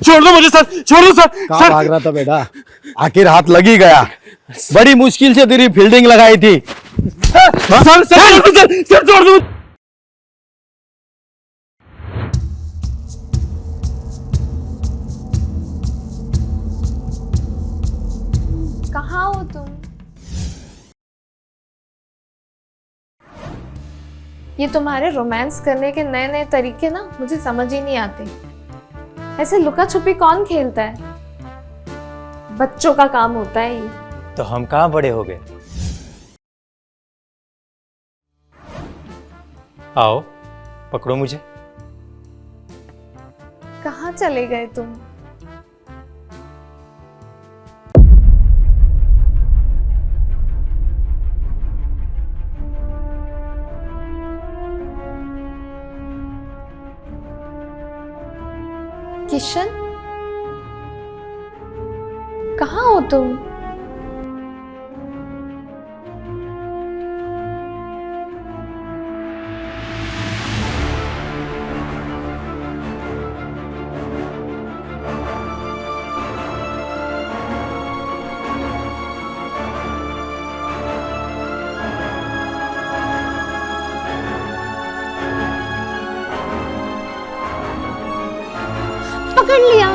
छोड़ दो मुझे सर, छोड़ दो सर। कहाँ भाग रहा था बेटा? आखिर हाथ लग ही गया। बड़ी मुश्किल से तेरी फील्डिंग लगाई थी। सर सर छोड़ दो। कहाँ हो तुम? ये तुम्हारे रोमांस करने के नए नए तरीके ना मुझे समझ ही नहीं आते। ऐसे लुका छुपी कौन खेलता है? बच्चों का काम होता है ये। तो हम कहाँ बड़े हो गए? आओ पकड़ो मुझे। कहाँ चले गए तुम? किशन, कहाँ हो तुम? पकड़ लिया।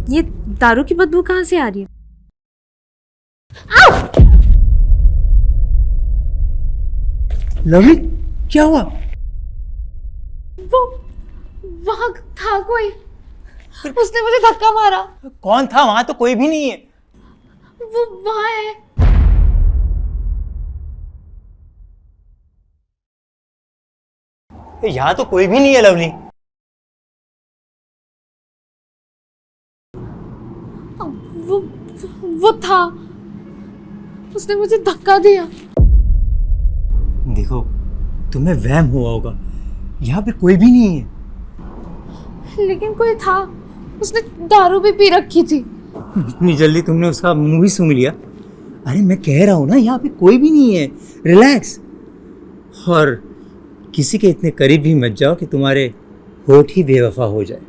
ये दारू की बदबू कहाँ से आ रही है? लवली क्या हुआ? वो वहां था कोई, उसने मुझे धक्का मारा। कौन था? वहां तो कोई भी नहीं है। वो वहां है। यहाँ तो कोई भी नहीं है लवली। वो था, उसने मुझे धक्का दिया। देखो तुम्हें वहम हुआ होगा, यहाँ पे कोई भी नहीं है। लेकिन कोई था, उसने दारू भी पी रखी थी। इतनी जल्दी तुमने उसका मुंह ही सूंघ लिया? अरे मैं कह रहा हूँ ना, यहाँ पे कोई भी नहीं है। रिलैक्स। और किसी के इतने करीब भी मत जाओ कि तुम्हारे होठ ही बेवफा हो जाए।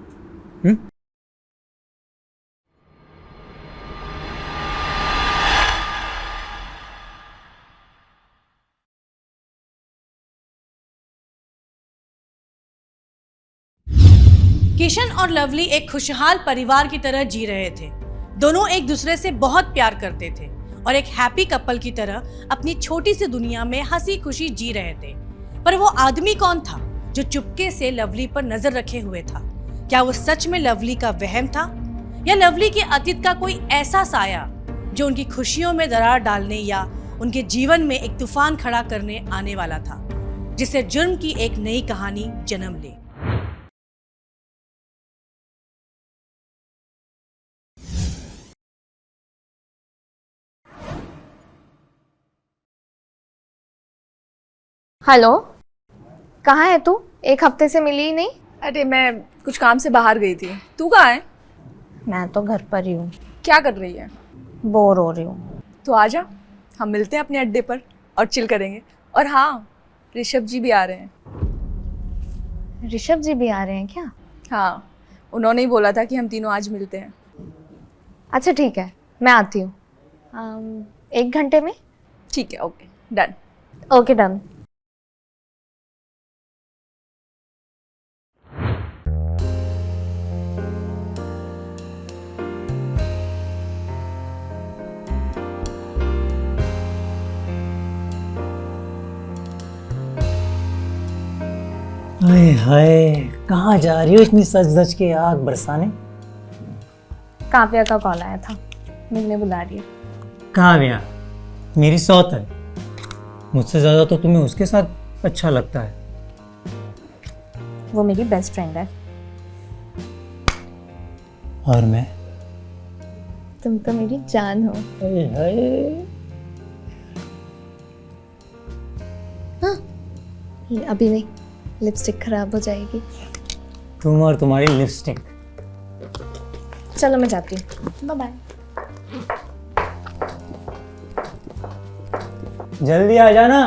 किशन और लवली एक खुशहाल परिवार की तरह जी रहे थे। दोनों एक दूसरे से बहुत प्यार करते थे और एक हैप्पी कपल की तरह अपनी छोटी सी दुनिया में हंसी खुशी जी रहे थे। पर वो आदमी कौन था जो चुपके से लवली पर नजर रखे हुए था? क्या वो सच में लवली का वहम था, या लवली के अतीत का कोई ऐसा साया जो उनकी खुशियों में दरार डालने या उनके जीवन में एक तूफान खड़ा करने आने वाला था, जिससे जुर्म की एक नई कहानी जन्म ले। हेलो, कहाँ है तू? एक हफ्ते से मिली ही नहीं। अरे मैं कुछ काम से बाहर गई थी। तू कहाँ है? मैं तो घर पर ही हूँ। क्या कर रही है? बोर हो रही हूँ। तो आजा, हम मिलते हैं अपने अड्डे पर और चिल करेंगे। और हाँ, ऋषभ जी भी आ रहे हैं। ऋषभ जी भी आ रहे हैं क्या? हाँ, उन्होंने ही बोला था कि हम तीनों आज मिलते हैं। अच्छा ठीक है, मैं आती हूँ 1 घंटे में। ठीक है, okay done. Okay done. Hi hi, कहाँ जा रही हो इतनी सज धज के आग बरसाने? काव्या का कॉल आया था, मिलने बुला रही है। काव्या मेरी सौतन, मुझसे ज्यादा तो तुम्हें उसके साथ अच्छा लगता है। वो मेरी बेस्ट फ्रेंड है। और मैं? तुम तो मेरी जान हो। हाय हाय। हाँ, ये अभी नहीं, लिपस्टिक खराब हो जाएगी। तुम और तुम्हारी लिपस्टिक। चलो मैं जाती हूँ, बाय बाय। जल्दी आ जाना।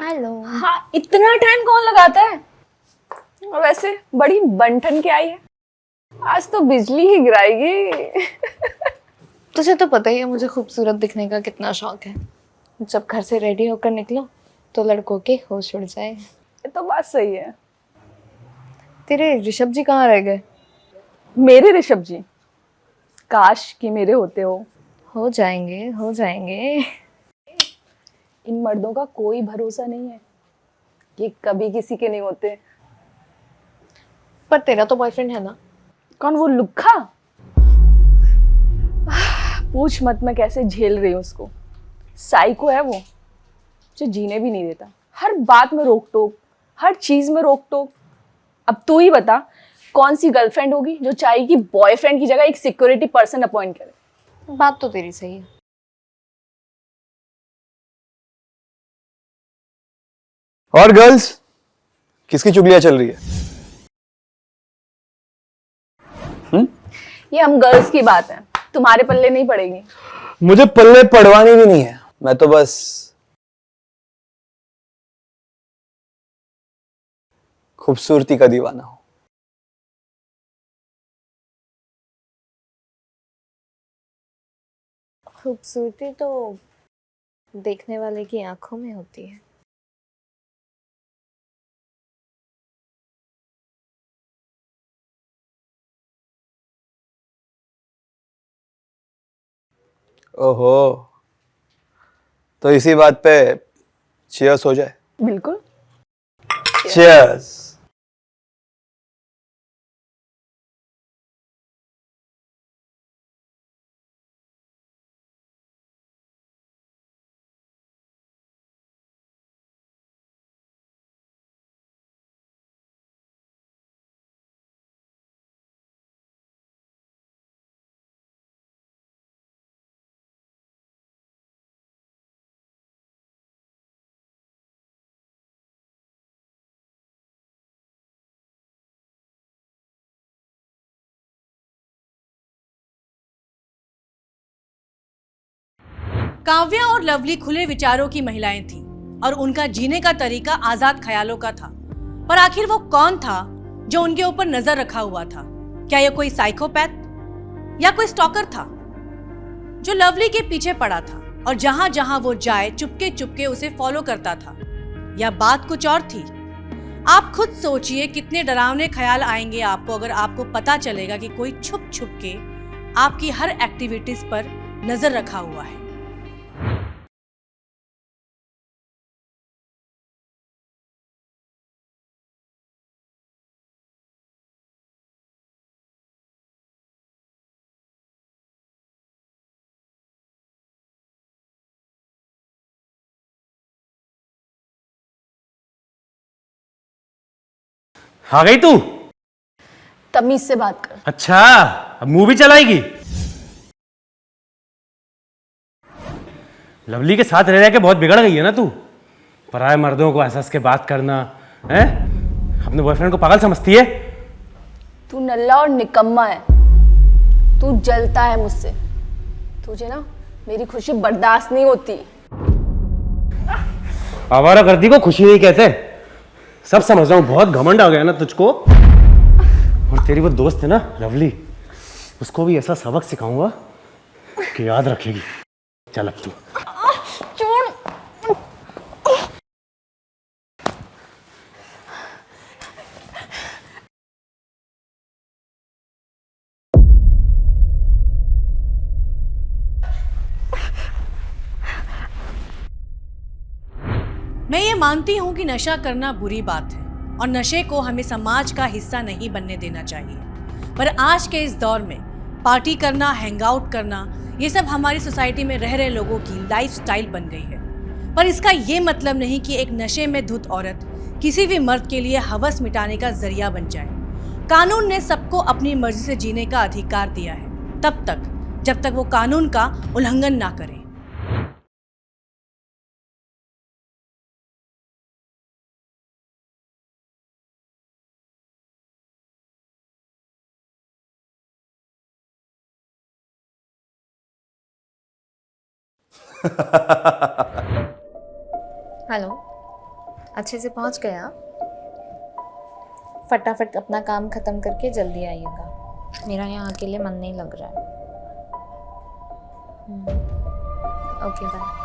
हेलो। हाँ, इतना टाइम कौन लगाता है? और वैसे बड़ी बनठन के आई है, आज तो बिजली ही गिराएगी। तुझे तो पता ही है मुझे खूबसूरत दिखने का कितना शौक है। जब घर से रेडी होकर निकलो तो लड़कों के होश उड़ जाए। ये तो बात सही है। तेरे ऋषभ जी कहाँ रह गए? मेरे ऋषभ जी, काश कि मेरे होते हो। हो जाएंगे हो जाएंगे। इन मर्दों का कोई भरोसा नहीं है, ये कभी किसी के नहीं होते। पर तेरा तो बॉयफ्रेंड है ना? कौन, वो लुक्खा? पूछ मत मैं कैसे झेल रही हूँ उसको। साइको है वो, जो जीने भी नहीं देता। हर बात में रोक टोक, हर चीज में रोक टोक। अब तू ही बता, कौन सी गर्लफ्रेंड होगी जो चाहेगी बॉयफ्रेंड की जगह एक सिक्योरिटी पर्सन अपॉइंट करे? बात तो तेरी सही है। और गर्ल्स, किसकी चुगलियां चल रही है? ये हम गर्ल्स की बात है, तुम्हारे पल्ले नहीं पड़ेगी। मुझे पल्ले पड़वानी भी नहीं है, मैं तो बस खूबसूरती का दीवाना हूं। खूबसूरती तो देखने वाले की आंखों में होती है। ओहो, तो इसी बात पे चीयर्स हो जाए। बिल्कुल। चीयर्स। काव्या और लवली खुले विचारों की महिलाएं थीं और उनका जीने का तरीका आजाद ख्यालों का था। पर आखिर वो कौन था जो उनके ऊपर नजर रखा हुआ था? क्या यह कोई साइकोपैथ या कोई स्टॉकर था जो लवली के पीछे पड़ा था और जहां जहां वो जाए चुपके चुपके उसे फॉलो करता था? या बात कुछ और थी? आप खुद सोचिए, कितने डरावने ख्याल आएंगे आपको अगर आपको पता चलेगा कि कोई छुप छुप के आपकी हर एक्टिविटीज पर नजर रखा हुआ है। आ गई तू? तमीज से बात कर। अच्छा, अब मूवी चलाएगी? लवली के साथ रह रह के बहुत बिगड़ गई है ना तू। पराये मर्दों को हंस के बात करना है, अपने बॉयफ्रेंड को पागल समझती है। तू नल्ला और निकम्मा है, तू जलता है मुझसे। तुझे ना मेरी खुशी बर्दाश्त नहीं होती। आवारागर्दी को खुशी नहीं कहते, सब समझ रहा हूं। बहुत घमंड आ गया ना तुझको। और तेरी वो दोस्त है ना लवली, उसको भी ऐसा सबक सिखाऊंगा कि याद रखेगी। चल अब तू। मैं ये मानती हूँ कि नशा करना बुरी बात है और नशे को हमें समाज का हिस्सा नहीं बनने देना चाहिए। पर आज के इस दौर में पार्टी करना, हैंग आउट करना, ये सब हमारी सोसाइटी में रह रहे लोगों की लाइफस्टाइल बन गई है। पर इसका ये मतलब नहीं कि एक नशे में धुत औरत किसी भी मर्द के लिए हवस मिटाने का जरिया बन जाए। कानून ने सबको अपनी मर्जी से जीने का अधिकार दिया है, तब तक जब तक वो कानून का उल्लंघन ना करे। हेलो, अच्छे से पहुंच गए आप? फटाफट अपना काम खत्म करके जल्दी आइएगा, मेरा यहाँ अकेले मन नहीं लग रहा है। Okay bye.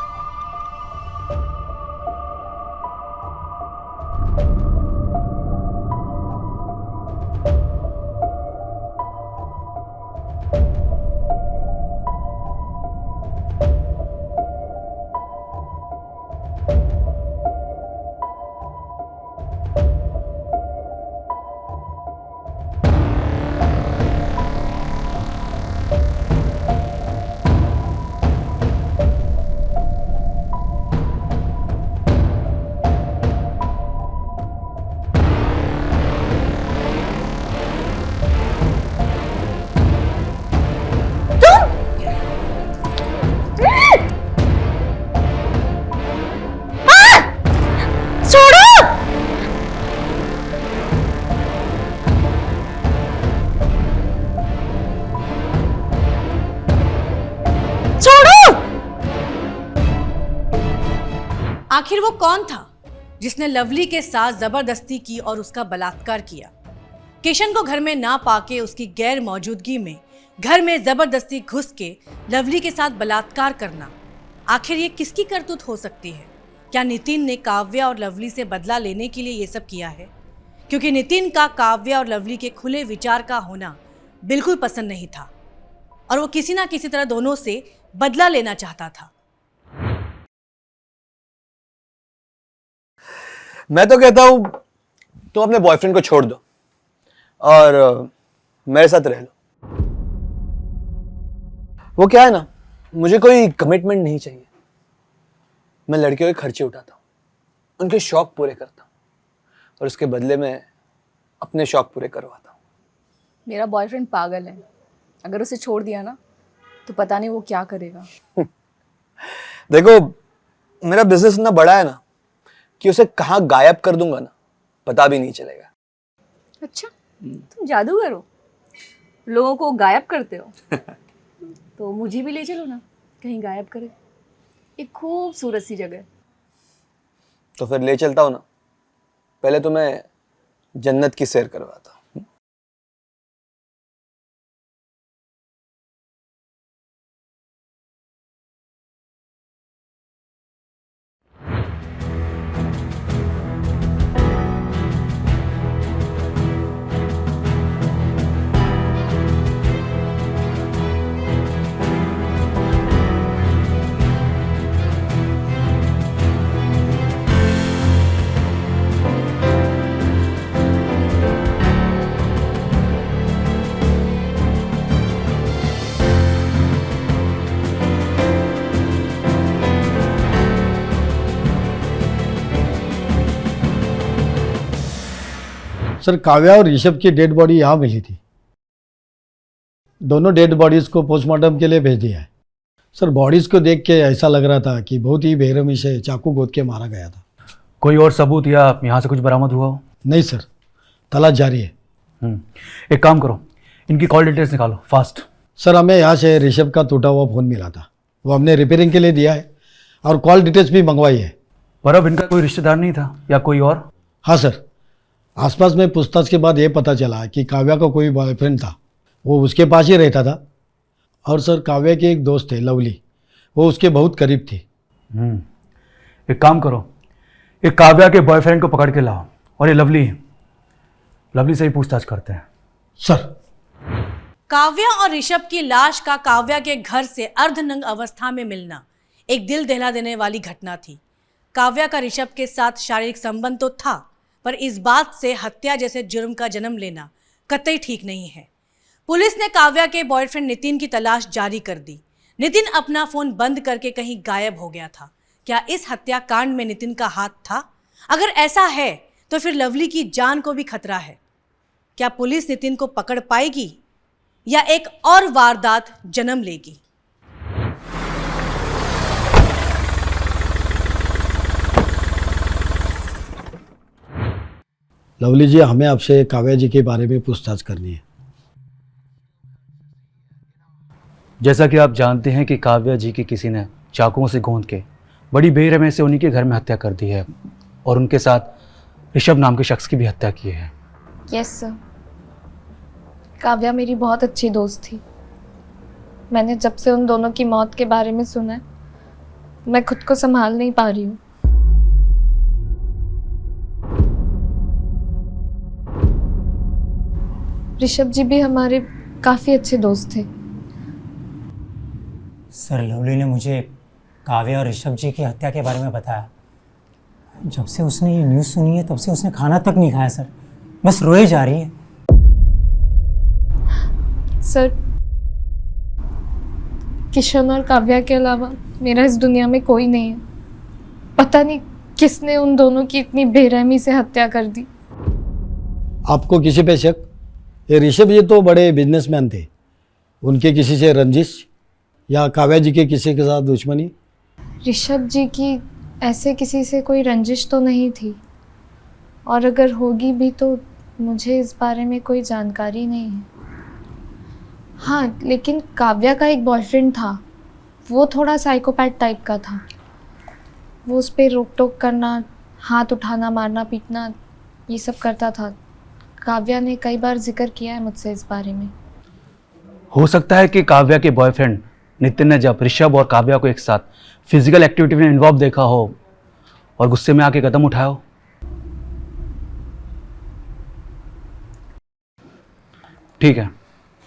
आखिर वो कौन था जिसने लवली के साथ जबरदस्ती की और उसका बलात्कार किया? किशन को घर में ना पाके उसकी गैर मौजूदगी में घर में जबरदस्ती घुस के लवली के साथ बलात्कार करना, आखिर ये किसकी करतूत हो सकती है? क्या नितिन ने काव्या और लवली से बदला लेने के लिए ये सब किया है? क्योंकि नितिन का काव्या और लवली के खुले विचार का होना बिल्कुल पसंद नहीं था और वो किसी ना किसी तरह दोनों से बदला लेना चाहता था। मैं तो कहता हूं तुम अपने बॉयफ्रेंड को छोड़ दो और मेरे साथ रह लो। वो क्या है ना, मुझे कोई कमिटमेंट नहीं चाहिए। मैं लड़कियों के खर्चे उठाता हूँ, उनके शौक पूरे करता हूँ और उसके बदले में अपने शौक पूरे करवाता हूँ। मेरा बॉयफ्रेंड पागल है, अगर उसे छोड़ दिया ना तो पता नहीं वो क्या करेगा। देखो, मेरा बिजनेस इतना बड़ा है ना कि उसे कहाँ गायब कर दूंगा ना पता भी नहीं चलेगा। अच्छा, तुम जादूगर हो, लोगों को गायब करते हो। तो मुझे भी ले चलो ना, कहीं गायब करे, एक खूबसूरत सी जगह। तो फिर ले चलता हूँ ना, पहले तुम्हें जन्नत की सैर करवाता हूँ। सर, काव्या और ऋषभ की डेड बॉडी यहाँ मिली थी। दोनों डेड बॉडीज को पोस्टमार्टम के लिए भेज दिया है। सर, बॉडीज को देख के ऐसा लग रहा था कि बहुत ही बेरहमी से चाकू गोद के मारा गया था। कोई और सबूत या यहाँ से कुछ बरामद हुआ हो? नहीं सर, तलाश जारी है। एक काम करो, इनकी कॉल डिटेल्स निकालो फास्ट। सर, हमें यहाँ से ऋषभ का टूटा हुआ फ़ोन मिला था, वो हमने रिपेयरिंग के लिए दिया है और कॉल डिटेल्स भी मंगवाई है। पर अब इनका कोई रिश्तेदार नहीं था या कोई और? हाँ सर, आसपास में पूछताछ के बाद ये पता चला कि काव्या का कोई बॉयफ्रेंड था, वो उसके पास ही रहता था। और सर, काव्या के एक दोस्त थे लवली, वो उसके बहुत करीब थी। एक काम करो, एक काव्या के बॉयफ्रेंड को पकड़ के लाओ और ये लवली से ही पूछताछ करते हैं। सर, काव्या और ऋषभ की लाश का काव्या के घर से अर्धनंग अवस्था में मिलना एक दिल दहला देने वाली घटना थी। काव्या का ऋषभ के साथ शारीरिक संबंध तो था, पर इस बात से हत्या जैसे जुर्म का जन्म लेना कतई ठीक नहीं है। पुलिस ने काव्या के बॉयफ्रेंड नितिन की तलाश जारी कर दी। नितिन अपना फोन बंद करके कहीं गायब हो गया था। क्या इस हत्याकांड में नितिन का हाथ था? अगर ऐसा है तो फिर लवली की जान को भी खतरा है। क्या पुलिस नितिन को पकड़ पाएगी या एक और वारदात जन्म लेगी? लवली जी, हमें आपसे काव्या जी के बारे में पूछताछ करनी है। जैसा कि आप जानते हैं कि काव्या जी की किसी ने चाकुओं से गोंद के बड़ी बेरहमी से उन्हीं के घर में हत्या कर दी है और उनके साथ ऋषभ नाम के शख्स की भी हत्या की है। यस सर, काव्या मेरी बहुत अच्छी दोस्त थी। मैंने जब से उन दोनों की मौत के बारे में सुना है, मैं खुद को संभाल नहीं पा रही हूँ। ऋषभ जी भी हमारे काफ़ी अच्छे दोस्त थे। सर लवली ने मुझे काव्या और ऋषभ जी की हत्या के बारे में बताया। जब से उसने ये न्यूज़ सुनी है तब से उसने खाना तक नहीं खाया सर, बस रोए जा रही है। सर, किशन और काव्या के अलावा मेरा इस दुनिया में कोई नहीं है। पता नहीं किसने उन दोनों की इतनी बेरहमी से हत्या कर दी। आपको किसी पे शक? ये ऋषभ जी तो बड़े बिजनेसमैन थे, उनके किसी से रंजिश या काव्या जी के किसी के साथ दुश्मनी? ऋषभ जी की ऐसे किसी से कोई रंजिश तो नहीं थी, और अगर होगी भी तो मुझे इस बारे में कोई जानकारी नहीं है। हाँ, लेकिन काव्या का एक बॉयफ्रेंड था, वो थोड़ा साइकोपैथ टाइप का था। वो उस पर रोक टोक करना, हाथ उठाना, मारना पीटना, ये सब करता था। काव्या ने कई बार जिक्र किया है मुझसे इस बारे में। हो सकता है कि काव्या के बॉयफ्रेंड नितिन ने जब ऋषभ और काव्या को एक साथ फिजिकल एक्टिविटी में इन्वॉल्व देखा हो और गुस्से में आके कदम उठाया हो। ठीक है,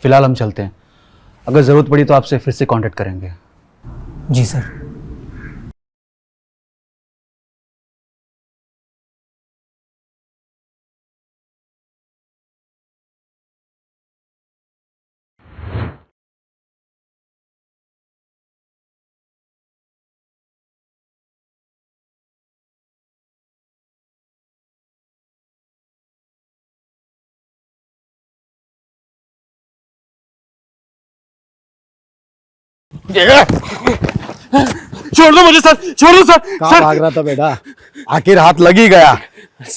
फिलहाल हम चलते हैं। अगर ज़रूरत पड़ी तो आपसे फिर से कांटेक्ट करेंगे। जी सर। छोड़ दो मुझे सर, छोड़ दो सर। कहाँ भाग रहा था बेटा? आखिर हाथ लग ही गया।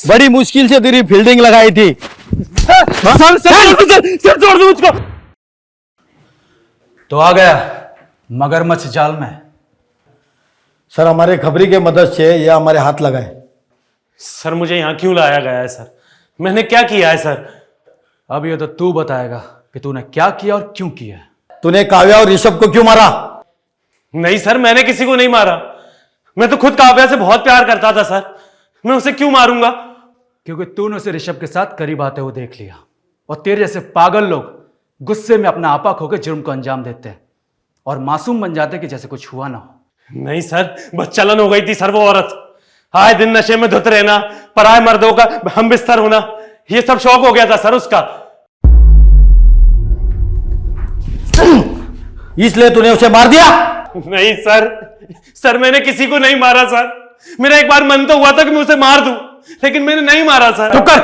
बड़ी मुश्किल से तेरी फील्डिंग लगाई थी। सर सर छोड़ दो मुझको। तो आ गया मगरमच्छ जाल में। सर हमारे खबरी के मदद से ये हमारे हाथ लगाए। सर मुझे यहाँ क्यों लाया गया है सर? मैंने क्या किया है सर? अब ये तो तू बताएगा कि तूने क्या किया और क्यों किया। तूने काव्या और ऋषभ को क्यों मारा? नहीं सर, मैंने किसी को नहीं मारा। मैं तो खुद काव्या से बहुत प्यार करता था सर, मैं उसे क्यों मारूंगा? क्योंकि तूने उसे ऋषभ के साथ करीब आते हुए देख लिया और तेरे जैसे पागल लोग गुस्से में अपना आपा खोकर जुर्म को अंजाम देते हैं और मासूम बन जाते कि जैसे कुछ हुआ ना हो। नहीं सर, बच्चलन हो गई थी सर। वो औरत आए दिन नशे में धुत रहना, पराए मर्दों का हम बिस्तर होना, ये सब शौक हो गया था सर उसका। इसलिए तूने उसे मार दिया? नहीं सर, सर मैंने किसी को नहीं मारा सर। मेरा एक बार मन तो हुआ था कि मैं उसे मार दूं, लेकिन मैंने नहीं मारा सर। चुप कर!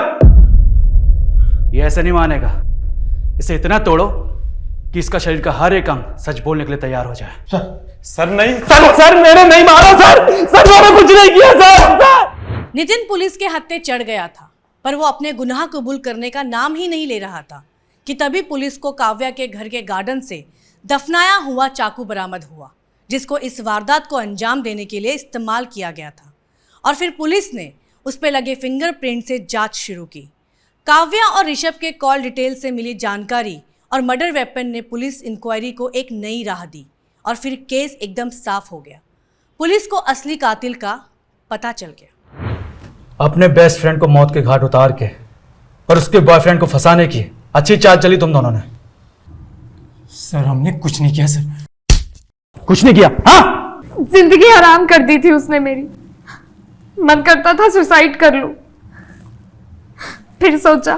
ये ऐसे नहीं मानेगा। इसे इतना तोड़ो कि इसका शरीर का हर एक अंग सच बोलने के लिए तैयार हो जाए। सर नहीं सर मैंने नहीं मारा सर मैंने कुछ नहीं किया सर। नितिन पुलिस के हत्थे चढ़ गया था, पर वो अपने गुनाह कबूल करने का नाम ही नहीं ले रहा था कि तभी पुलिस को काव्या के घर के गार्डन से दफनाया हुआ चाकू बरामद हुआ, जिसको इस वारदात को अंजाम देने के लिए इस्तेमाल किया गया था। और फिर पुलिस ने उस पर लगे फिंगरप्रिंट से जांच शुरू की। काव्या और ऋषभ के कॉल डिटेल से मिली जानकारी और मर्डर वेपन ने पुलिस इंक्वायरी को एक नई राह दी और फिर केस एकदम साफ हो गया। पुलिस को असली कातिल का पता चल गया। अपने बेस्ट फ्रेंड को मौत के घाट उतार के और उसके बॉयफ्रेंड को फंसाने की अच्छी चाल चली तुम दोनों ने। सर हमने कुछ नहीं किया सर। कुछ नहीं किया? हाँ, जिंदगी हराम कर दी थी उसने मेरी। मन करता था सुसाइड कर लूं, फिर सोचा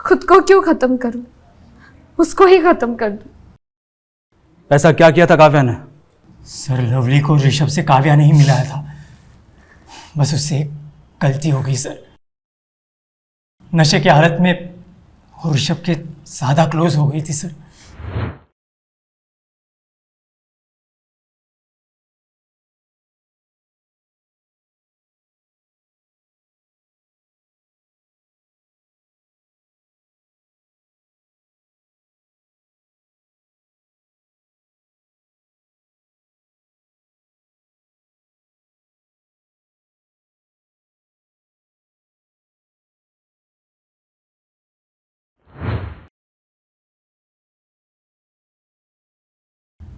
खुद को क्यों खत्म करूं, उसको ही खत्म कर दूं। ऐसा क्या किया था काव्या ने? सर लवली को ऋषभ से काव्या नहीं मिलाया था, बस उससे एक गलती हो गई सर। नशे की हालत में वो ऋषभ के ज्यादा क्लोज हो गई थी सर।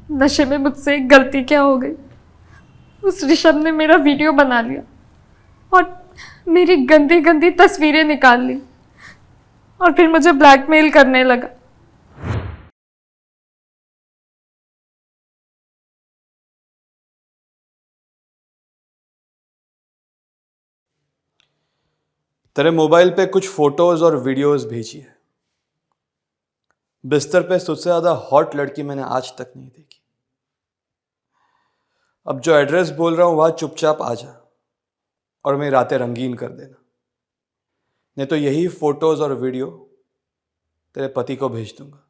नशे में मुझसे एक गलती क्या हो गई, उस ऋषभ ने मेरा वीडियो बना लिया और मेरी गंदी गंदी तस्वीरें निकाल ली और फिर मुझे ब्लैकमेल करने लगा। तेरे मोबाइल पे कुछ फोटोज और वीडियोस भेजी है। बिस्तर पे तुझसे ज्यादा हॉट लड़की मैंने आज तक नहीं देखी। अब जो एड्रेस बोल रहा हूं वहां चुपचाप आ जा और मेरी रातें रंगीन कर देना, नहीं तो यही फोटोज और वीडियो तेरे पति को भेज दूंगा।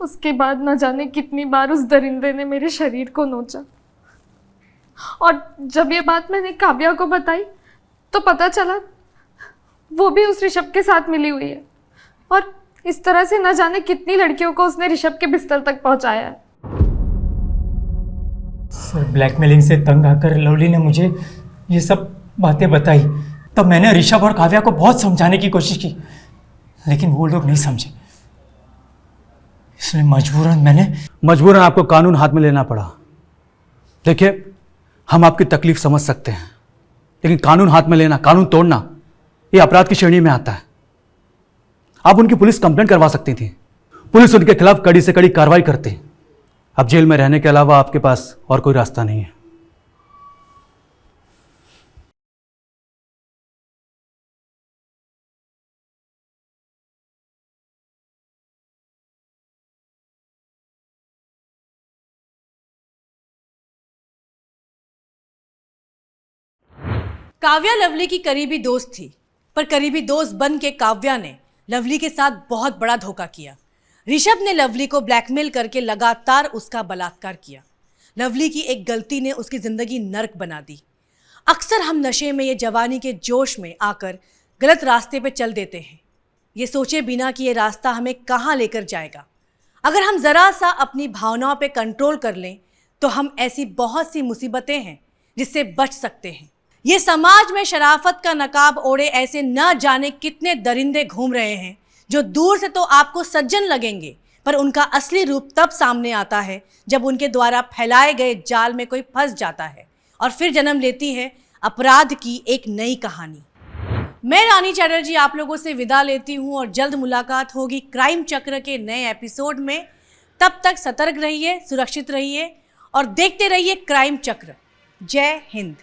उसके बाद न जाने कितनी बार उस दरिंदे ने मेरे शरीर को नोचा और जब ये बात मैंने काव्या को बताई तो पता चला वो भी उस ऋषभ के साथ मिली हुई है और इस तरह से न जाने कितनी लड़कियों को उसने ऋषभ के बिस्तर तक पहुंचाया है। सर, ब्लैकमेलिंग से तंग आकर लवली ने मुझे ये सब बातें बताई। तब मैंने ऋषभ और काव्या को बहुत समझाने की कोशिश की, लेकिन वो लोग नहीं समझे, इसलिए मजबूरन आपको कानून हाथ में लेना पड़ा। देखिए, हम आपकी तकलीफ समझ सकते हैं, लेकिन कानून हाथ में लेना, कानून तोड़ना, ये अपराध की श्रेणी में आता है। आप उनकी पुलिस कंप्लेंट करवा सकती थी, पुलिस उनके खिलाफ कड़ी से कड़ी कार्रवाई करती। अब जेल में रहने के अलावा आपके पास और कोई रास्ता नहीं है। काव्या लवली की करीबी दोस्त थी, पर करीबी दोस्त बन के काव्या ने लवली के साथ बहुत बड़ा धोखा किया। ऋषभ ने लवली को ब्लैकमेल करके लगातार उसका बलात्कार किया। लवली की एक गलती ने उसकी जिंदगी नर्क बना दी। अक्सर हम नशे में, ये जवानी के जोश में आकर गलत रास्ते पे चल देते हैं, ये सोचे बिना कि ये रास्ता हमें कहाँ लेकर जाएगा। अगर हम जरा सा अपनी भावनाओं पे कंट्रोल कर लें तो हम ऐसी बहुत सी मुसीबतें हैं जिससे बच सकते हैं। ये समाज में शराफत का नकाब ओढ़े ऐसे न जाने कितने दरिंदे घूम रहे हैं जो दूर से तो आपको सज्जन लगेंगे, पर उनका असली रूप तब सामने आता है जब उनके द्वारा फैलाए गए जाल में कोई फंस जाता है और फिर जन्म लेती है अपराध की एक नई कहानी। मैं रानी चैटर्जी आप लोगों से विदा लेती हूँ और जल्द मुलाकात होगी क्राइम चक्र के नए एपिसोड में। तब तक सतर्क रहिए, सुरक्षित रहिए और देखते रहिए क्राइम चक्र। जय हिंद।